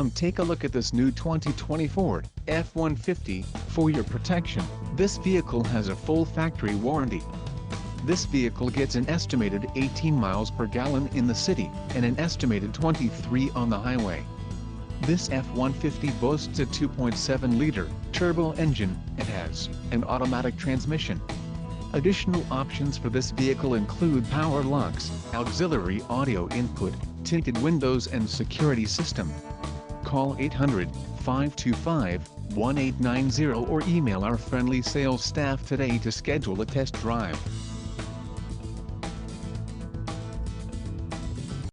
Come take a look at this new 2020 Ford F-150. For your protection, this vehicle has a full factory warranty. This vehicle gets an estimated 18 miles per gallon in the city, and an estimated 23 on the highway. This F-150 boasts a 2.7-liter turbo engine, and has an automatic transmission. Additional options for this vehicle include power locks, auxiliary audio input, tinted windows and security system. Call 800-525-1890 or email our friendly sales staff today to schedule a test drive.